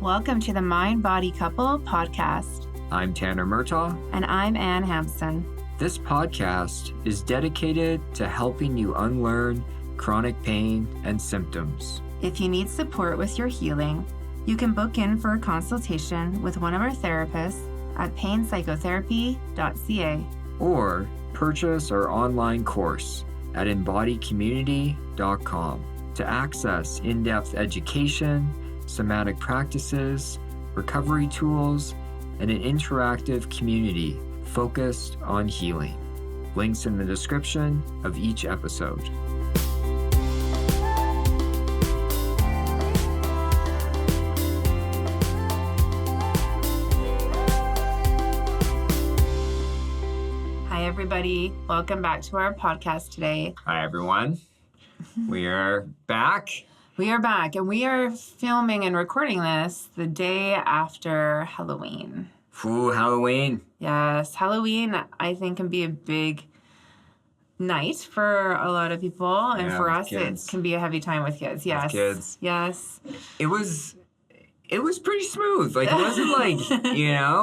Welcome to the Mind Body Couple podcast. I'm Tanner Murtaugh. And I'm Ann Hampson. This podcast is dedicated to helping you unlearn chronic pain and symptoms. If you need support with your healing, you can book in for a consultation with one of our therapists at painpsychotherapy.ca. Or purchase our online course at embodycommunity.com to access in-depth education, somatic practices, recovery tools, and an interactive community focused on healing. Links in the description of each episode. Hi, everybody. Welcome back to our podcast today. Hi, everyone. We are back. We are back, and we are filming and recording this the day after Halloween. Ooh, Halloween. Yes, Halloween, I think, can be a big night for a lot of people, and for us, kids. it can be a heavy time with kids. Yes, With kids. Yes. It was pretty smooth. Like, it wasn't like,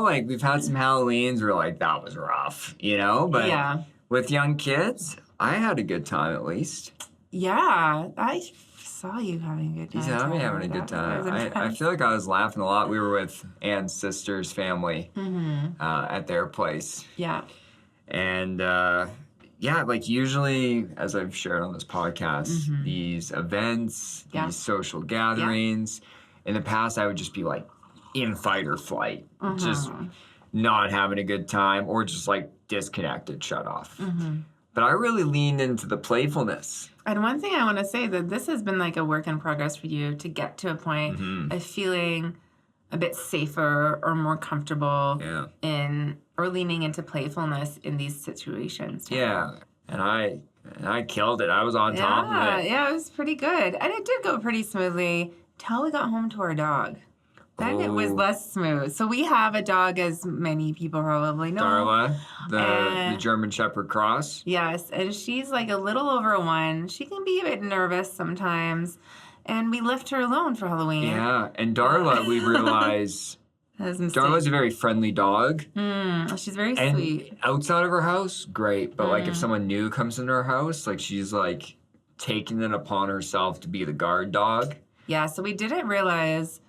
like we've had some Halloweens where like that was rough, but yeah. With young kids, I had a good time at least. Yeah, I saw you having a good time. He's having a good time. I feel like I was laughing a lot. We were with Ann's sister's family at their place. Yeah. And like usually, as I've shared on this podcast, these events, these social gatherings, in the past I would just be like in fight or flight, just not having a good time or just like disconnected, shut off. But I really leaned into the playfulness. And one thing I want to say that this has been like a work in progress for you to get to a point of feeling a bit safer or more comfortable in or leaning into playfulness in these situations. Yeah. And I killed it. I was on top of it. Yeah, it was pretty good. And it did go pretty smoothly till we got home to our dog. Then it was less smooth. So we have a dog, as many people probably know. Darla, the German Shepherd Cross. Yes, and she's like a little over 1. She can be a bit nervous sometimes. And we left her alone for Halloween. Yeah, and Darla, we realized, Darla's a very friendly dog. She's very and sweet. Outside of her house, great. But like if someone new comes into her house, like she's like taking it upon herself to be the guard dog. Yeah, so we didn't realize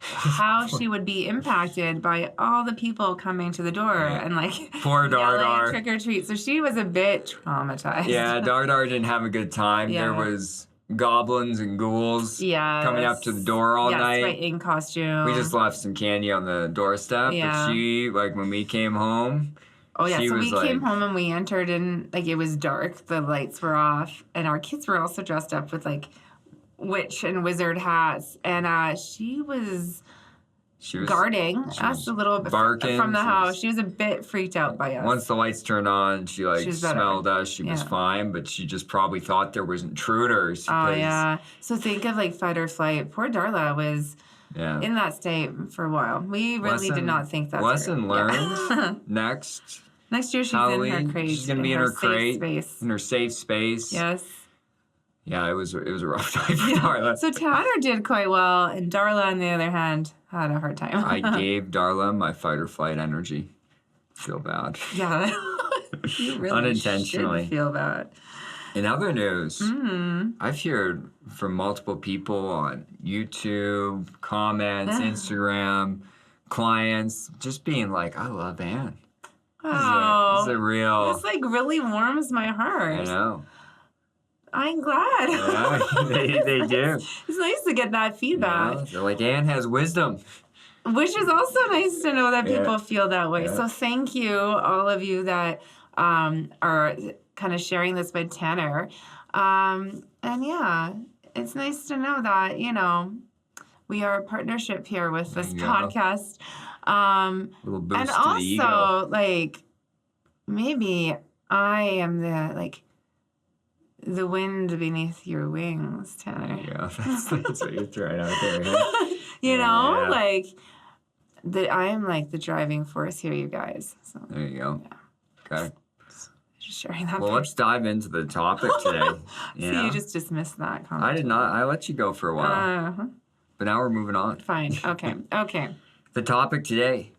how she would be impacted by all the people coming to the door and like poor Dar trick or treat. So she was a bit traumatized. Yeah, Dar didn't have a good time. Yeah. There was goblins and ghouls coming up to the door all night. Right, in costume. We just left some candy on the doorstep. Yeah. But she, like when we came home, so we came home and we entered and like it was dark. The lights were off and our kids were also dressed up with like witch and wizard hats, and she was guarding us a little bit barking from the house. She was a bit freaked out by us. Once the lights turned on, she smelled us. She was fine, but she just probably thought there was intruders. Oh yeah. So think of like fight or flight. Poor Darla was in that state for a while. We really did not think that. Lesson learned. Next year she's Halloween, in her crate. She's gonna be in her crate, space. In her safe space. Yes. Yeah, it was a rough time for Darla. So Tanner did quite well, and Darla, on the other hand, had a hard time. I gave Darla my fight or flight energy. Feel bad. Yeah, you really unintentionally should feel bad. In other news, I've heard from multiple people on YouTube, comments, Instagram, clients, just being like, "I love Ann." Oh, this is a real. This like really warms my heart. I know. I'm glad. Yeah, they do. It's nice to get that feedback. Yeah, they're like, Ann has wisdom. Which is also nice to know that people feel that way. Yeah. So thank you, all of you that are kind of sharing this with Tanner. And it's nice to know that, we are a partnership here with this podcast. Little boost and to also, the ego. like, maybe I am the wind beneath your wings, Tanner. Yeah, that's what you're throwing out there. I am like the driving force here, you guys. So there you go. Yeah. Okay. Just sharing that. Well, let's dive into the topic today. So you just dismissed that comment. I did not. I let you go for a while. but now we're moving on. Fine. Okay. Okay. The topic today,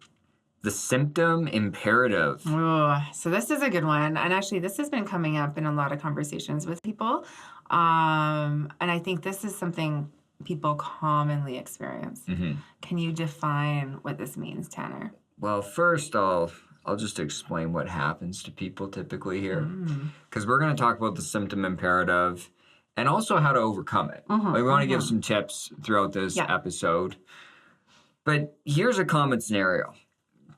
the symptom imperative. Ooh, so this is a good one. And actually, this has been coming up in a lot of conversations with people. And I think this is something people commonly experience. Mm-hmm. Can you define what this means, Tanner? Well, first I'll just explain what happens to people typically here. Because we're going to talk about the symptom imperative and also how to overcome it. We want to give some tips throughout this episode. But here's a common scenario.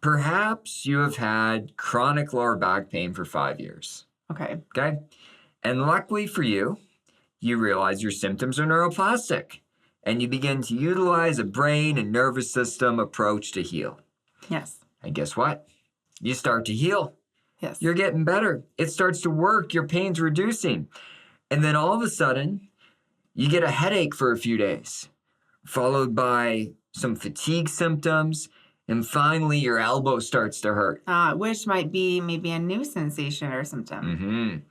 Perhaps you have had chronic lower back pain for 5 years. Okay. Okay? And luckily for you, you realize your symptoms are neuroplastic. And you begin to utilize a brain and nervous system approach to heal. Yes. And guess what? You start to heal. Yes. You're getting better. It starts to work. Your pain's reducing. And then all of a sudden, you get a headache for a few days, followed by some fatigue symptoms, and finally your elbow starts to hurt. Which might be maybe a new sensation or symptom.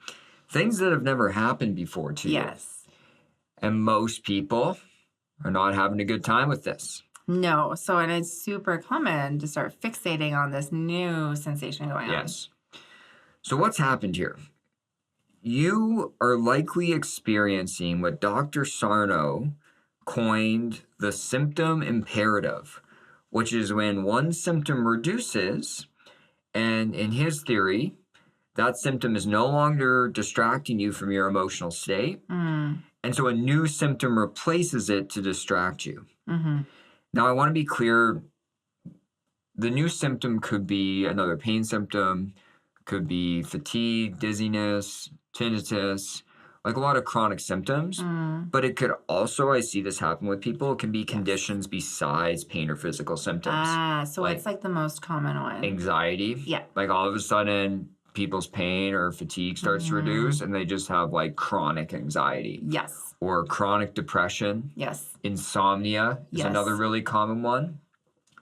Things that have never happened before to you. Yes. And most people are not having a good time with this. No. So, and it's super common to start fixating on this new sensation going on. Yes. So what's happened here? You are likely experiencing what Dr. Sarno coined the symptom imperative, which is when one symptom reduces, and in his theory, that symptom is no longer distracting you from your emotional state. And so a new symptom replaces it to distract you. Now, I want to be clear. The new symptom could be another pain symptom, could be fatigue, dizziness, tinnitus, like a lot of chronic symptoms. But it could also, I see this happen with people, it can be conditions besides pain or physical symptoms. So it's like the most common one. Anxiety. Yeah. Like all of a sudden, people's pain or fatigue starts to reduce and they just have like chronic anxiety. Yes. Or chronic depression. Yes. Insomnia is another really common one.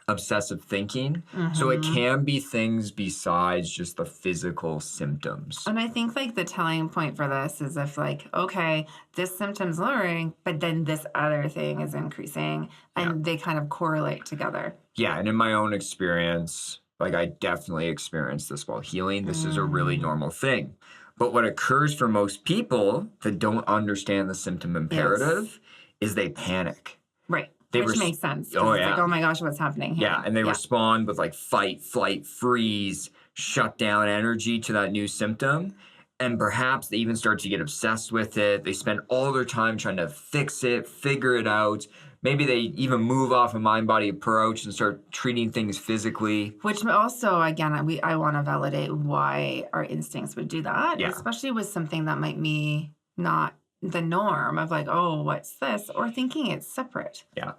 Obsessive thinking. So it can be things besides just the physical symptoms. And I think like the telling point for this is if like, okay, this symptom's lowering, but then this other thing is increasing and they kind of correlate together. Yeah. And in my own experience, like I definitely experienced this while healing. This is a really normal thing. But what occurs for most people that don't understand the symptom imperative is they panic. Right. Which makes sense. Oh, it's like, oh my gosh, what's happening here? Yeah, and they respond with like fight, flight, freeze, shut down energy to that new symptom. And perhaps they even start to get obsessed with it. They spend all their time trying to fix it, figure it out. Maybe they even move off a mind-body approach and start treating things physically. Which also, again, I want to validate why our instincts would do that, especially with something that might be not the norm of like, oh, what's this? Or thinking it's separate. Yeah.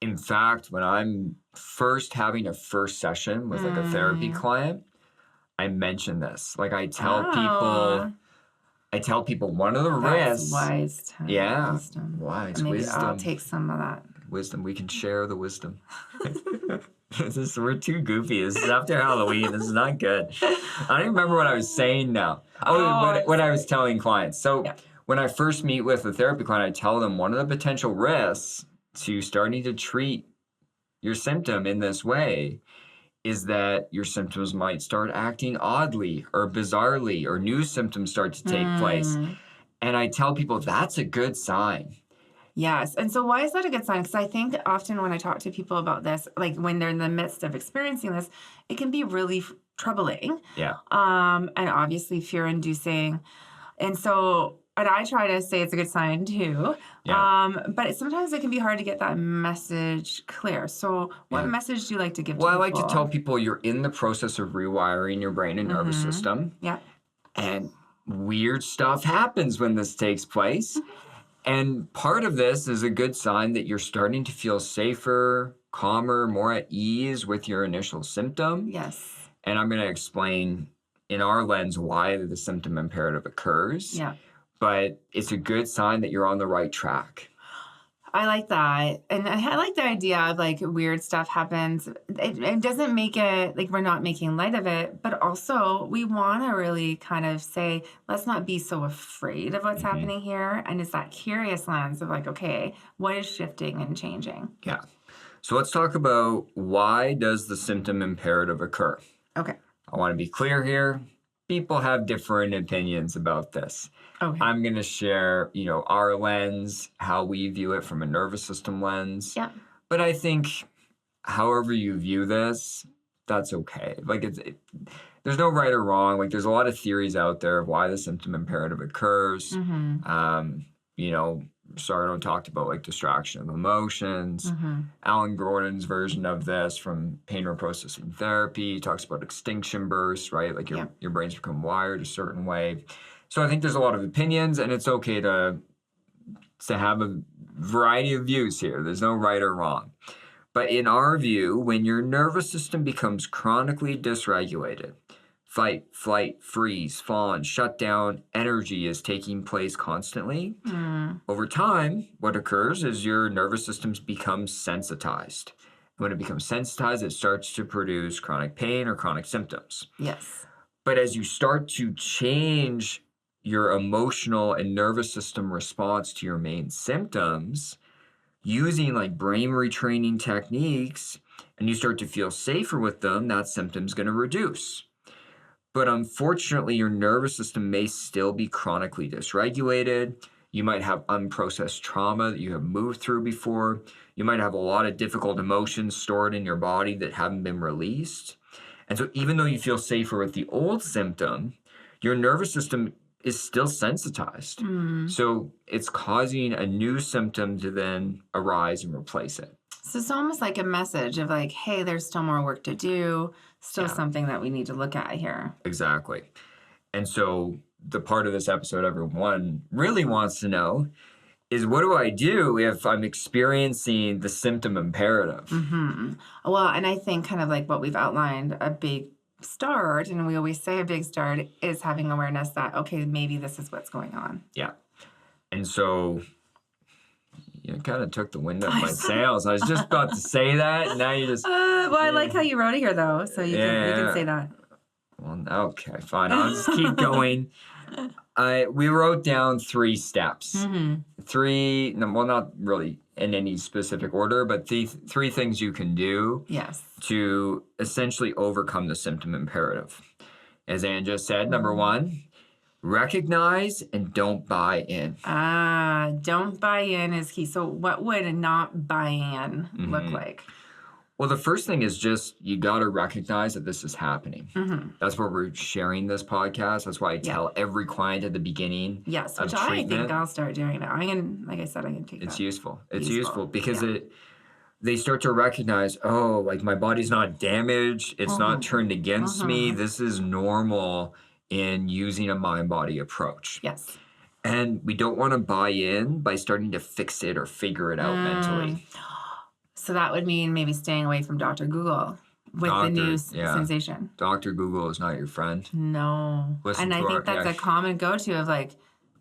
In fact, when I'm first having a first session with like a therapy client, I mention this. Like I tell people one of the risks. Wise. Wisdom. Wise. Maybe wisdom. I'll take some of that. Wisdom. We can share the wisdom. We're too goofy. This is after Halloween. This is not good. I don't even remember what I was saying now. What I was telling clients. So when I first meet with a therapy client, I tell them one of the potential risks to starting to treat your symptom in this way is that your symptoms might start acting oddly or bizarrely or new symptoms start to take place. And I tell people that's a good sign. Yes. And so why is that a good sign? Because I think often when I talk to people about this, like when they're in the midst of experiencing this, it can be really troubling. Yeah. And obviously fear-inducing. And so, and I try to say it's a good sign too. Yeah. But sometimes it can be hard to get that message clear. So what message do you like to give to people? Well, I like to tell people you're in the process of rewiring your brain and nervous system. Yeah. And weird stuff happens when this takes place. And part of this is a good sign that you're starting to feel safer, calmer, more at ease with your initial symptom. Yes. And I'm going to explain in our lens why the symptom imperative occurs. Yeah. But it's a good sign that you're on the right track. I like that. And I like the idea of like weird stuff happens. It doesn't make it like we're not making light of it, but also we want to really kind of say, let's not be so afraid of what's happening here. And it's that curious lens of like, okay, what is shifting and changing? Yeah. So let's talk about why does the symptom imperative occur? Okay. I want to be clear here. People have different opinions about this. Okay. I'm going to share, our lens, how we view it from a nervous system lens. Yeah. But I think however you view this, that's okay. Like there's no right or wrong. Like there's a lot of theories out there of why the symptom imperative occurs. Sardo talked about like distraction of emotions. Alan Gordon's version of this from pain reprocessing therapy talks about extinction bursts, right? Like your brain's become wired a certain way. So I think there's a lot of opinions, and it's okay to have a variety of views here. There's no right or wrong. But in our view, when your nervous system becomes chronically dysregulated, fight, flight, freeze, fawn, shutdown, energy is taking place constantly. Over time, what occurs is your nervous systems become sensitized. When it becomes sensitized, it starts to produce chronic pain or chronic symptoms. Yes. But as you start to change your emotional and nervous system response to your main symptoms, using like brain retraining techniques, and you start to feel safer with them, that symptom's going to reduce. But unfortunately, your nervous system may still be chronically dysregulated. You might have unprocessed trauma that you have moved through before. You might have a lot of difficult emotions stored in your body that haven't been released. And so even though you feel safer with the old symptom, your nervous system is still sensitized. So it's causing a new symptom to then arise and replace it. So it's almost like a message of like, hey, there's still more work to do, still something that we need to look at here. Exactly. And so the part of this episode everyone really wants to know is, what do I do if I'm experiencing the symptom imperative? Well, and I think kind of like what we've outlined, a big start, and we always say a big start is having awareness that, okay, maybe this is what's going on. Yeah. And so you kind of took the wind out of my sails. I was just about to say that, and now you just... well, I like how you wrote it here, though, so you can say that. Well, okay, fine. I'll just keep going. We wrote down 3 steps. 3, well, not really in any specific order, but 3 things you can do to essentially overcome the symptom imperative. As Anne just said, number 1, recognize and don't buy in. Don't buy in is key. So what would not buy in look like? Well, the first thing is just you got to recognize that this is happening. That's why we're sharing this podcast. That's why I tell every client at the beginning. Yes, which I think I'll start doing now. Like I said, I can take that. It's useful. It's useful because they start to recognize, oh, like my body's not damaged. It's not turned against me. This is normal in using a mind-body approach. Yes. And we don't want to buy in by starting to fix it or figure it out mentally. So that would mean maybe staying away from Dr. Google with the new sensation. Dr. Google is not your friend. No. And I think that's a common go-to of like,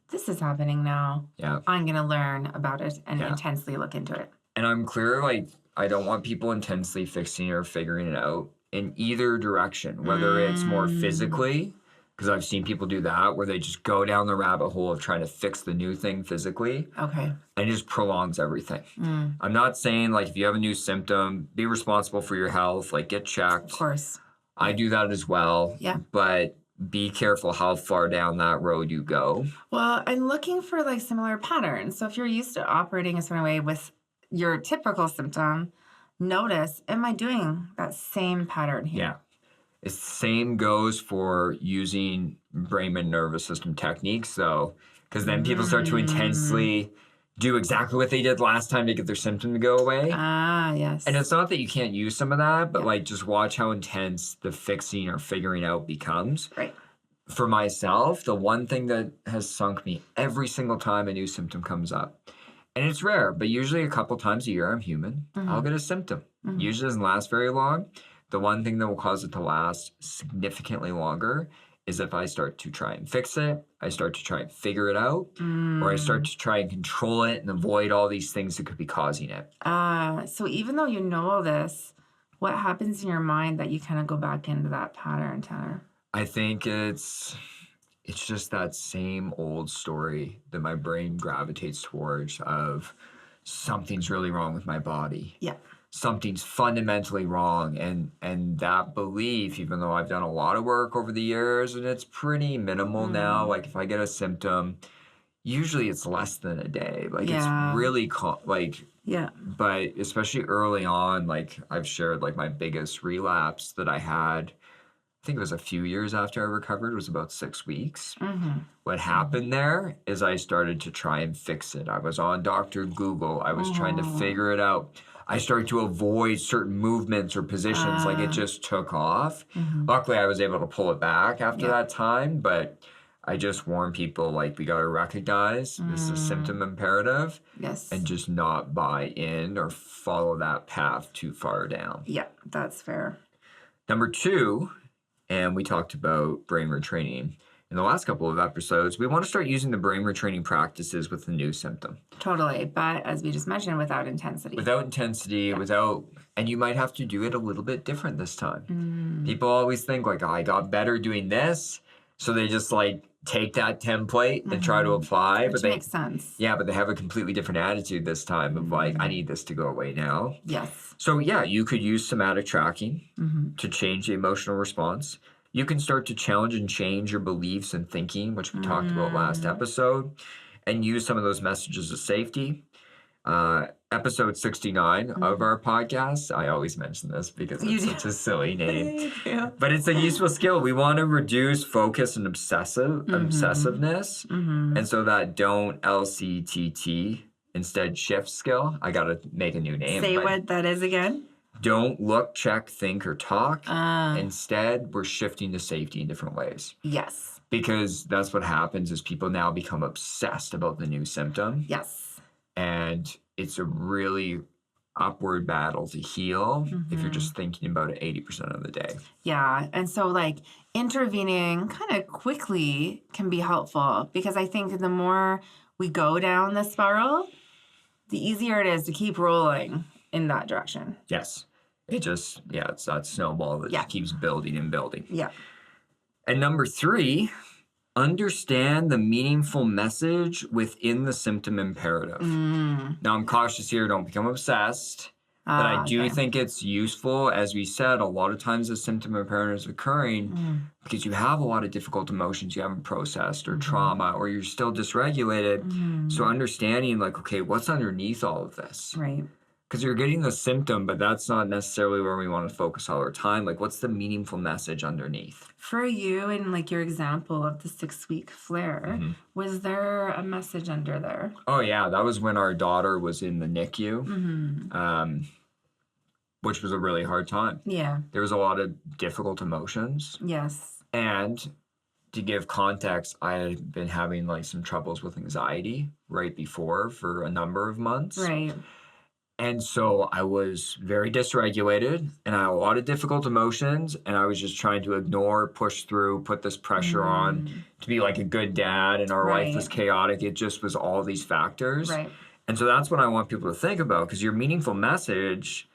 this is happening now. Yeah. I'm going to learn about it and intensely look into it. And I'm clear, like, I don't want people intensely fixing or figuring it out in either direction, whether it's more physically, because I've seen people do that, where they just go down the rabbit hole of trying to fix the new thing physically. Okay. And it just prolongs everything. I'm not saying, like, if you have a new symptom, be responsible for your health, like, get checked. Of course. I do that as well. Yeah. But be careful how far down that road you go. Well, I'm looking for, like, similar patterns. So if you're used to operating a certain way with your typical symptom, notice, am I doing that same pattern here? Yeah. The same goes for using brain and nervous system techniques, though, because then people start to intensely do exactly what they did last time to get their symptom to go away. Yes. And it's not that you can't use some of that, but like just watch how intense the fixing or figuring out becomes. Right. For myself, the one thing that has sunk me every single time a new symptom comes up, and it's rare, but usually a couple times a year, I'm human, I'll get a symptom. Usually doesn't last very long. The one thing that will cause it to last significantly longer is if I start to try and fix it, I start to try and figure it out, or I start to try and control it and avoid all these things that could be causing it. So even though you know all this, what happens in your mind that you kind of go back into that pattern, Tanner? I think it's just that same old story that my brain gravitates towards of something's really wrong with my body. Yeah. Something's fundamentally wrong. And that belief, even though I've done a lot of work over the years and it's pretty minimal now, like if I get a symptom, usually it's less than a day. Like it's really but especially early on, like I've shared like my biggest relapse that I had, I think it was a few years after I recovered, it was about 6 weeks. What happened there is I started to try and fix it. I was on Dr. Google. I was trying to figure it out. I started to avoid certain movements or positions. Like it just took off. Luckily, I was able to pull it back after that time. But I just warn people, like, we got to recognize this is a symptom imperative. Yes. And just not buy in or follow that path too far down. Yeah, that's fair. Number 2, and we talked about brain retraining in the last couple of episodes, we want to start using the brain retraining practices with the new symptom. Totally. But as we just mentioned, without intensity. Without intensity, and you might have to do it a little bit different this time. People always think like, oh, I got better doing this. So they just like take that template and try to apply. Which makes sense. Yeah, but they have a completely different attitude this time of like, I need this to go away now. Yes. So yeah, you could use somatic tracking to change the emotional response. You can start to challenge and change your beliefs and thinking, which we talked about last episode, and use some of those messages of safety. Episode 69 of our podcast, I always mention this because it's such a silly name, but it's a useful skill. We want to reduce focus and obsessiveness. And so that don't LCTT, instead shift skill. I got to make a new name. Say what that is again. Don't look, check, think, or talk. Instead, we're shifting to safety in different ways. Yes. Because that's what happens is people now become obsessed about the new symptom. Yes. And it's a really upward battle to heal if you're just thinking about it 80% of the day. Yeah. And so like intervening kind of quickly can be helpful because I think the more we go down the spiral, the easier it is to keep rolling in that direction. Yes. It's that snowball that just keeps building and building. Yeah. And number 3, understand the meaningful message within the symptom imperative. Now, I'm cautious here, don't become obsessed, but I do think it's useful. As we said, a lot of times the symptom imperative is occurring because you have a lot of difficult emotions you haven't processed or trauma, or you're still dysregulated. So understanding like, okay, what's underneath all of this? Right. Because you're getting the symptom, but that's not necessarily where we want to focus all our time. Like, what's the meaningful message underneath? For you, in like your example of the 6-week flare, was there a message under there? Oh, yeah. That was when our daughter was in the NICU, which was a really hard time. Yeah. There was a lot of difficult emotions. Yes. And to give context, I had been having like some troubles with anxiety right before for a number of months. Right. And so I was very dysregulated and I had a lot of difficult emotions and I was just trying to ignore, push through, put this pressure on to be like a good dad, and our life was chaotic. It just was all these factors. Right. And so that's what I want people to think about, because your meaningful message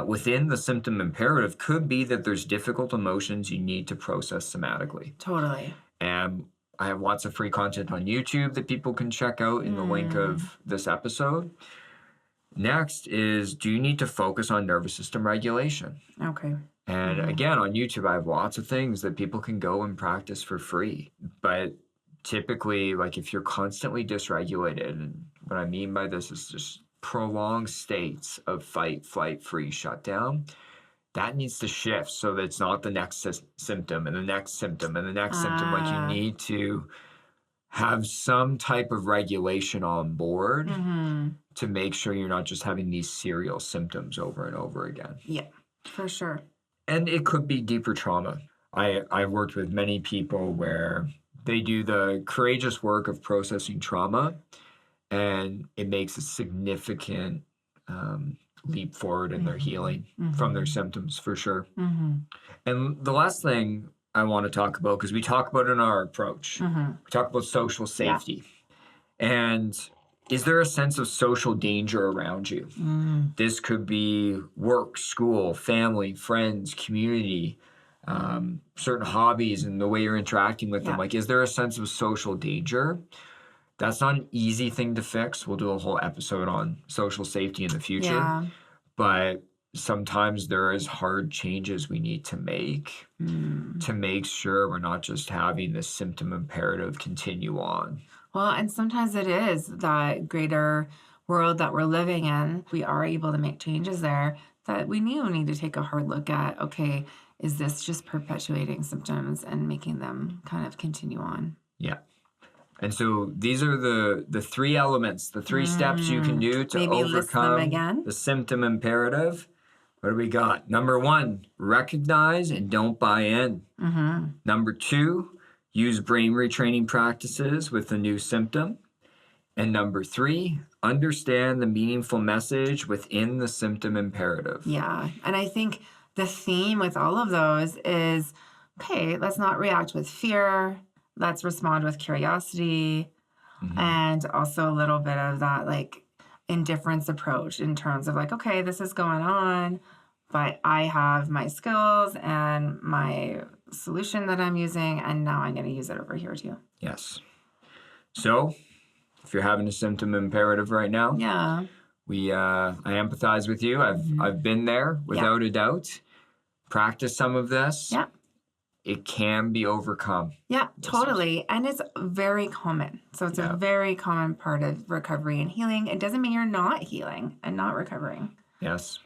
within the symptom imperative could be that there's difficult emotions you need to process somatically. Totally. And I have lots of free content on YouTube that people can check out in the link of this episode. Next is, do you need to focus on nervous system regulation? Okay. And again, on YouTube, I have lots of things that people can go and practice for free. But typically, like if you're constantly dysregulated, and what I mean by this is just prolonged states of fight, flight, freeze, shutdown, that needs to shift so that it's not the next symptom and the next symptom and the next symptom. Like you need to have some type of regulation on board to make sure you're not just having these serial symptoms over and over again. Yeah, for sure. And it could be deeper trauma. I've worked with many people where they do the courageous work of processing trauma, and it makes a significant leap forward in their healing from their symptoms, for sure. And the last thing I want to talk about, because we talk about it in our approach. Mm-hmm. We talk about social safety. Yeah. And is there a sense of social danger around you? This could be work, school, family, friends, community, certain hobbies and the way you're interacting with them. Like, is there a sense of social danger? That's not an easy thing to fix. We'll do a whole episode on social safety in the future. Yeah. But sometimes there is hard changes we need to make sure we're not just having this symptom imperative continue on. Well, and sometimes it is that greater world that we're living in. We are able to make changes there that we need to take a hard look at. Okay, is this just perpetuating symptoms and making them kind of continue on? Yeah. And so these are the three elements, the three steps you can do to overcome the symptom imperative. What do we got? Number 1, recognize and don't buy in. Number 2, use brain retraining practices with the new symptom. And number 3, understand the meaningful message within the symptom imperative. Yeah. And I think the theme with all of those is, okay, let's not react with fear. Let's respond with curiosity, and also a little bit of that like indifference approach in terms of like, okay, this is going on, but I have my skills and my solution that I'm using, and now I'm going to use it over here too. Yes. So if you're having a symptom imperative right now, I empathize with you. I've been there without a doubt. Practice some of this. Yeah. It can be overcome. Yeah, totally. And it's very common. So it's a very common part of recovery and healing. It doesn't mean you're not healing and not recovering. Yes.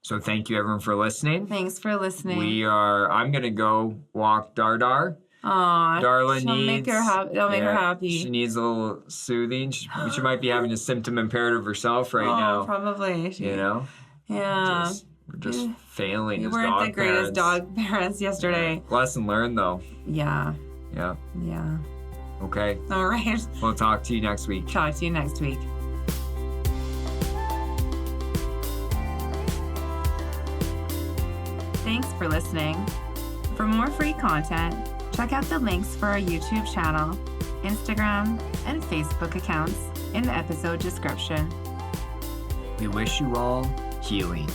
So thank you everyone for listening. Thanks for listening. I'm going to go walk Dardar. Aw, Darla it'll make her happy. She needs a little soothing. She might be having a symptom imperative herself right now. Probably. Yeah. We're just failing as dog parents. We weren't the greatest dog parents yesterday. Yeah. Lesson learned, though. Yeah. Yeah. Yeah. Okay. All right. We'll talk to you next week. Talk to you next week. Thanks for listening. For more free content, check out the links for our YouTube channel, Instagram, and Facebook accounts in the episode description. We wish you all healing.